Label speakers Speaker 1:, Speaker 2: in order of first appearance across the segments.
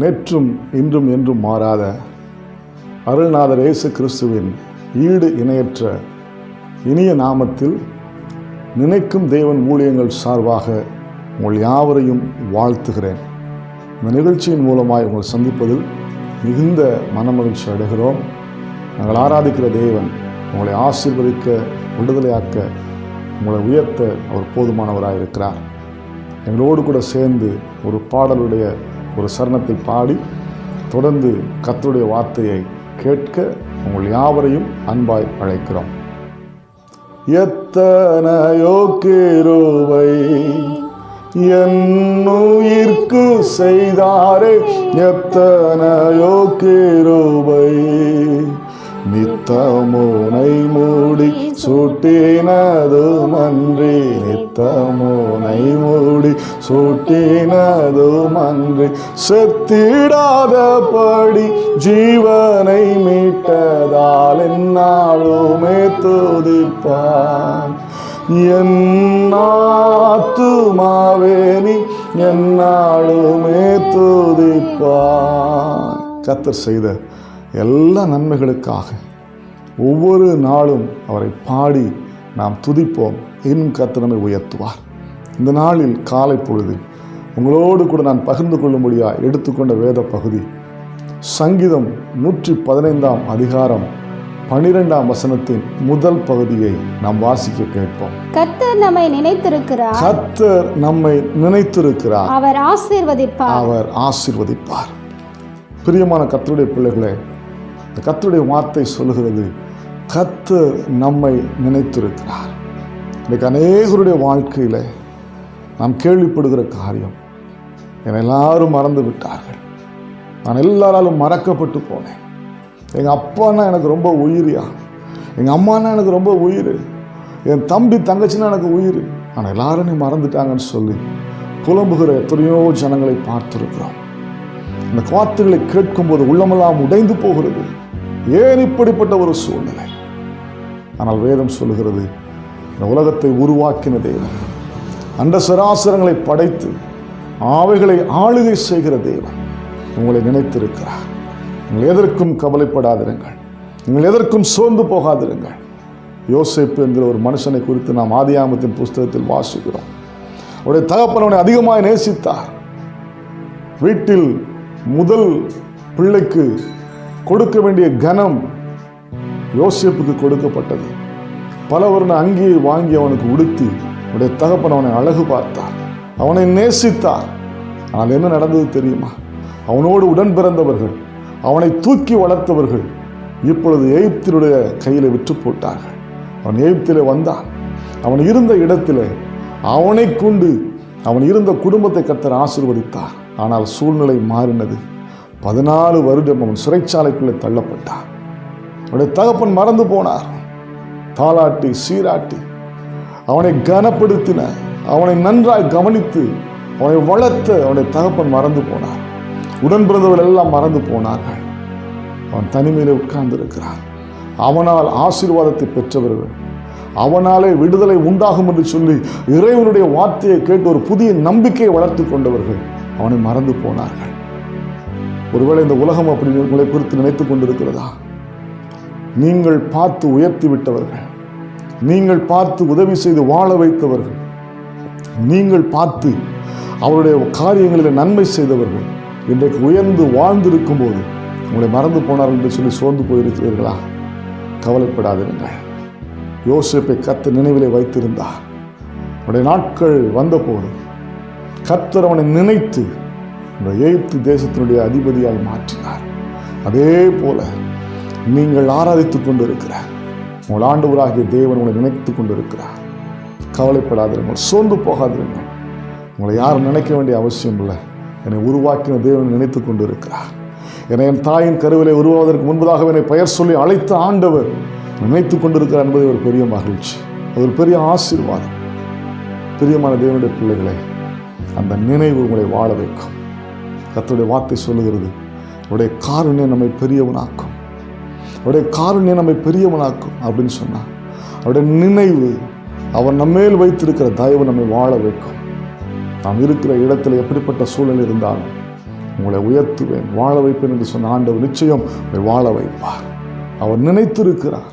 Speaker 1: நேற்றும் இன்றும் என்றும் மாறாத அருள்நாதர் இயேசு கிறிஸ்துவின் ஈடு இணையற்ற இனிய நாமத்தில் நினைக்கும் தேவன் ஊழியங்கள் சார்பாக உங்கள் யாவரையும் வாழ்த்துகிறேன். இந்த நிகழ்ச்சியின் மூலமாய் உங்களை சந்திப்பதில் மிகுந்த மனமகிழ்ச்சி அடைகிறோம். நாங்கள் ஆராதிக்கிற தேவன் உங்களை ஆசீர்வதிக்க, விடுதலையாக்க, உங்களை உயர்த்த அவர் போதுமானவராயிருக்கிறார். எங்களோடு கூட சேர்ந்து ஒரு பாடலுடைய ஒரு சரணத்தை பாடி தொடர்ந்து கர்த்தருடைய வார்த்தையை கேட்க உங்கள் யாவரையும் அன்பாய் அழைக்கிறோம். எத்தனையோ கிருபை என்னுயிர்க்கு செய்தாரே, எத்தனையோ கிருபை நித்தமுனை மூடி சூட்டினதுமன்றி, நித்தமுனை மூடி சூட்டினதுமன்றி, செத்திடாதபடி ஜீவனை மீட்டதால் என்னாலுமே துதிப்பான். என் ஆத்துமாவே நீ என்னாலுமே துதிப்பான். கர்த்தர் செய்த எல்லா நன்மைகளுக்காக ஒவ்வொரு நாளும் அவரை பாடி நாம் துதிப்போம். இன்னும் கர்த்தர் நம்மை உயர்த்துவார். இந்த நாளில் காலை பொழுது உங்களோடு கூட நான் பகிர்ந்து கொள்ளும்படியாக எடுத்துக்கொண்ட வேத பகுதி சங்கீதம் 115 அதிகாரம் 12 வசனத்தின் முதல் பகுதியை நாம் வாசிக்க கேட்போம்.
Speaker 2: கர்த்தர் நம்மை நினைத்திருக்கிறார்,
Speaker 1: கர்த்தர் நம்மை நினைத்திருக்கிறார்,
Speaker 2: அவர் ஆசீர்வதிப்பார்,
Speaker 1: அவர் ஆசீர்வதிப்பார். பிரியமான கர்த்தருடைய பிள்ளைகளே, இந்த கர்த்தருடைய வார்த்தை சொல்லுகிறது, கர்த்தர் நம்மை நினைத்திருக்கிறார். இன்றைக்கு அநேகருடைய வாழ்க்கையில் நாம் கேள்விப்படுகிற காரியம், என்னை எல்லாரும் மறந்து விட்டார்கள், நான் எல்லாராலும் மறக்கப்பட்டு போனேன், எங்கள் அப்பான்னா எனக்கு ரொம்ப உயிரியா, எங்கள் அம்மானா எனக்கு ரொம்ப உயிர், என் தம்பி தங்கச்சின்னா எனக்கு உயிர், ஆனால் எல்லாரும் நீ மறந்துட்டாங்கன்னு சொல்லி புலம்புகிற எத்தனையோ ஜனங்களை பார்த்துருக்கிறோம். இந்த வார்த்தைகளை கேட்கும்போது உள்ளமெல்லாம் உடைந்து போகிறது. ஏன் இப்படிப்பட்ட ஒரு சூழ்நிலை? ஆனால் வேதம் சொல்லுகிறது, இந்த உலகத்தை உருவாக்கின தேவன், அண்ட சராசரங்களை படைத்து அவைகளை ஆளுகை செய்கிற தேவன் உங்களை நினைத்திருக்கிறார். நீங்கள் எதற்கும் கவலைப்படாதிருங்கள், நீங்கள் எதற்கும் சோர்ந்து போகாதிருங்கள். யோசேப்பு என்கிற ஒரு மனுஷனை குறித்து நாம் ஆதியாகமத்தின் புஸ்தகத்தில் வாசிக்கிறோம். அவருடைய தகப்பன் அவனை அதிகமாக நேசித்தார். வீட்டில் முதல் பிள்ளைக்கு கொடுக்க வேண்டிய கனம் யோசேப்புக்கு கொடுக்கப்பட்டது. பல வருட அங்கியை வாங்கி அவனுக்கு உடுத்தி அவனுடைய தகப்பன் அவனை அழகு பார்த்தார், அவனை நேசித்தார். ஆனால் என்ன நடந்தது தெரியுமா? அவனோடு உடன் பிறந்தவர்கள், அவனை தூக்கி வளர்த்தவர்கள் இப்பொழுது எகிப்தினுடைய கையில் விற்று போட்டார்கள். அவன் எகிப்திலே வந்தான். அவன் இருந்த இடத்திலே அவனை கொண்டு அவன் இருந்த குடும்பத்தை கர்த்தர் ஆசீர்வதித்தார். ஆனால் சூழ்நிலை மாறினது. 14 வருடம் அவன் சிறைச்சாலைக்குள்ளே தள்ளப்பட்டான். அவனுடைய தகப்பன் மறந்து போனார். தாளாட்டி சீராட்டி அவனை கனப்படுத்தின, அவனை நன்றாய் கவனித்து அவனை வளர்த்த அவனுடைய தகப்பன் மறந்து போனார். உடன் பிறந்தவர்கள் எல்லாம் மறந்து போனார்கள். அவன் தனிமையிலே உட்கார்ந்து இருக்கிறான். அவனால் ஆசீர்வாதத்தை பெற்றவர்கள், அவனாலே விடுதலை உண்டாகும் என்று சொல்லி இறைவனுடைய வார்த்தையை கேட்டு ஒரு புதிய நம்பிக்கையை வளர்த்து கொண்டவர்கள் அவனை மறந்து போனார்கள். ஒருவேளை இந்த உலகம் அப்படி உங்களை குறித்து நினைத்துக் கொண்டிருக்கிறதா? நீங்கள் பார்த்து உயர்த்தி விட்டவர்கள், நீங்கள் பார்த்து உதவி செய்து வாழ வைத்தவர்கள், நீங்கள் பார்த்து அவருடைய காரியங்களில் நன்மை செய்தவர்கள் இன்றைக்கு உயர்ந்து வாழ்ந்திருக்கும் போது உங்களை மறந்து போனார்கள் என்று சொல்லி சோர்ந்து போயிருக்கிறீர்களா? கவலைப்படாதிருங்கள். யோசேப்பை கர்த்தர் நினைவிலே வைத்திருந்தார். அவருடைய நாட்கள் வந்தபோது கர்த்தர் அவனை நினைத்து இந்த எகிப்து தேசத்தினுடைய அதிபதியாய் மாற்றினார். அதே போல நீங்கள் ஆராதித்துக் கொண்டிருக்கிற உங்கள் ஆண்டவராகிய தேவன் உங்களை நினைத்து கொண்டிருக்கிறார். கவலைப்படாதிருங்கள், சோர்ந்து போகாதிருங்கள். உங்களை யாரும் நினைக்க வேண்டிய அவசியம் இல்லை. என்னை உருவாக்கின தேவன் நினைத்து கொண்டிருக்கிறார். என்னை என் தாயின் கருவிலை உருவாவதற்கு முன்பதாக என்னை பெயர் சொல்லி அழைத்த ஆண்டவர் நினைத்து கொண்டிருக்கிறார் என்பது ஒரு பெரிய மகிழ்ச்சி, அது ஒரு பெரிய ஆசீர்வாதம். பிரியமான தேவனுடைய பிள்ளைகளை, அந்த நினைவு உங்களை வாழ வைக்கும். கர்த்தருடைய வார்த்தை சொல்லுகிறது, அவருடைய காருண்யம் நம்மை பெரியவனாக்கும், அவருடைய காருண்யம் நம்மை பெரியவனாக்கும் அப்படின்னு சொன்னார். அவருடைய நினைவு, அவர் நம்மேல் வைத்திருக்கிற தயவு நம்மை வாழ வைக்கும். நாம் இருக்கிற இடத்துல எப்படிப்பட்ட சூழல் இருந்தாலும், உங்களை உயர்த்துவேன், வாழ வைப்பேன் என்று சொன்ன ஆண்டவர் நிச்சயம் உங்களை வாழ வைப்பார். அவர் நினைத்திருக்கிறார்.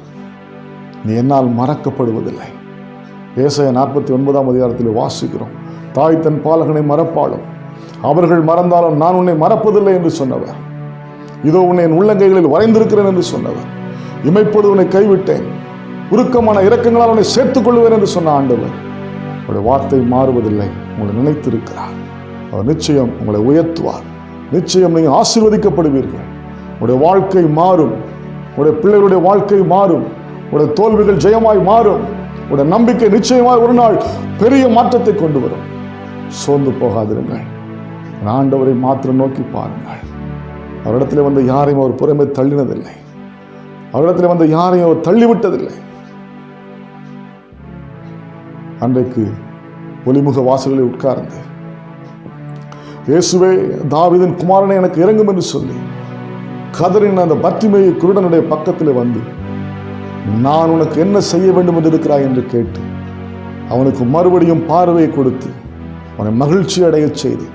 Speaker 1: நீ என்னால் மறக்கப்படுவதில்லை. ஏசாயா 49ஆம் அதிகாரத்தில் வாசிக்கிறோம், தாய் தன் பாலகனை மறப்பாலும் அவர்கள் மறந்தாலும் நான் உன்னை மறப்பதில்லை என்று சொன்னவர். இதோ உன்னை என் உள்ளங்கைகளில் வரைந்திருக்கிறேன் என்று சொன்னவர். இமைப்பொழுது உன்னை கைவிட்டேன், உருக்கமான இரக்கங்களால் உன்னை சேர்த்துக் கொள்வேன் என்று சொன்ன ஆண்டவர். அவருடைய வார்த்தை மாறுவதில்லை. உங்களை நினைத்திருக்கிறார். அவர் நிச்சயம் உங்களை உயர்த்துவார். நிச்சயம் நீங்கள் ஆசீர்வதிக்கப்படுவீர்கள். உங்களுடைய வாழ்க்கை மாறும். உங்களுடைய பிள்ளைகளுடைய வாழ்க்கை மாறும். உங்களுடைய தோல்விகள் ஜெயமாய் மாறும். உங்களுடைய நம்பிக்கை நிச்சயமாய் ஒரு நாள் பெரிய மாற்றத்தை கொண்டு வரும். சோர்ந்து போகாதிருங்கள். ஆண்டவரை மாத்திரம் நோக்கி பாருங்கள். அவரிடத்தில் வந்து யாரையும் அவர் புறமே தள்ளினதில்லை. அவரிடத்தில் வந்து யாரையும் அவர் தள்ளிவிட்டதில்லை. அன்றைக்கு ஒளிமுக வாசலில் உட்கார்ந்து, இயேசுவே தாவீதின் குமாரனை எனக்கு இறங்கும் என்று சொல்லி கதறின் அந்த பத்திமையை குருடனுடைய பக்கத்தில் வந்து, நான் உனக்கு என்ன செய்ய வேண்டும் என்று இருக்கிறாய் என்று கேட்டு அவனுக்கு மறுபடியும் பார்வையை கொடுத்து அவனை மகிழ்ச்சி அடைய செய்து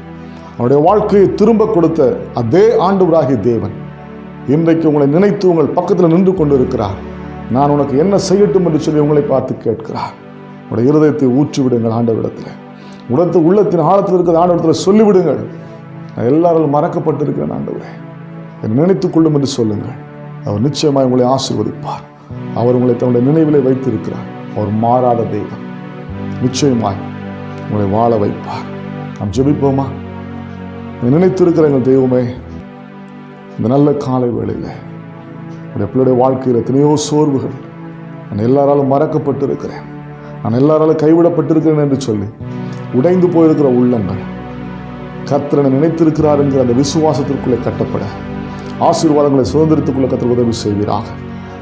Speaker 1: அவனுடைய வாழ்க்கையை திரும்ப கொடுத்த அதே ஆண்டவராகிய தேவன் இன்றைக்கு உங்களை நினைத்து உங்கள் பக்கத்தில் நின்று கொண்டு இருக்கிறார். நான் உனக்கு என்ன செய்யட்டும் என்று சொல்லி உங்களை பார்த்து கேட்கிறார். உங்களுடைய இருதயத்தை ஊற்றி விடுங்கள் ஆண்டவரிடத்தில். உடத்து உள்ளத்தின் ஆழத்தில் இருக்கிற ஆண்டவரிடத்தில் சொல்லிவிடுங்கள், நான் எல்லாரும் மறக்கப்பட்டிருக்கிறேன் ஆண்டவரே, என்னை நினைத்துக் கொள்ளும் என்று சொல்லுங்கள். அவர் நிச்சயமாய் உங்களை ஆசீர்வதிப்பார். அவர் உங்களை தன்னுடைய நினைவிலே வைத்திருக்கிறார். அவர் மாறாத தெய்வம். நிச்சயமாய் உங்களை வாழ வைப்பார். நாம் ஜெபிப்போமா? நினைத்திருக்கிற எங்கள் தெய்வமே, இந்த நல்ல காலை வேளையில் என்னுடைய பிள்ளைடைய வாழ்க்கையில் எத்தனையோ சோர்வுகள், நான் எல்லாராலும் மறக்கப்பட்டிருக்கிறேன், நான் எல்லாராலும் கைவிடப்பட்டிருக்கிறேன் என்று சொல்லி உடைந்து போயிருக்கிற உள்ளங்கள் கர்த்தரை நினைத்திருக்கிறார் என்கிற அந்த விசுவாசத்திற்குள்ளே கட்டப்பட ஆசீர்வாதங்களை சுதந்திரத்துக்குள்ளே கர்த்தர் உதவி செய்வீராக.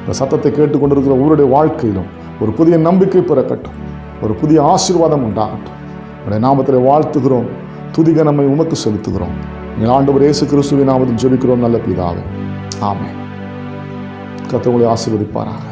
Speaker 1: இந்த சத்தத்தை கேட்டுக்கொண்டிருக்கிற ஒவ்வொருடைய வாழ்க்கையிலும் ஒரு புதிய நம்பிக்கை பிறக்கட்டும், ஒரு புதிய ஆசீர்வாதம் உண்டாகட்டும். உடைய நாமத்தில் வாழ்த்துகிறோம், துதிக நம்மை உமக்கு செலுத்துகிறோம். எங்கள் ஆண்டவர் இயேசு கிறிஸ்துவின் நாமத்தில் ஜெபிக்கிறோம் நல்ல பிதாவே, ஆமென். கர்த்தர் உங்களை ஆசீர்வதிப்பாராக.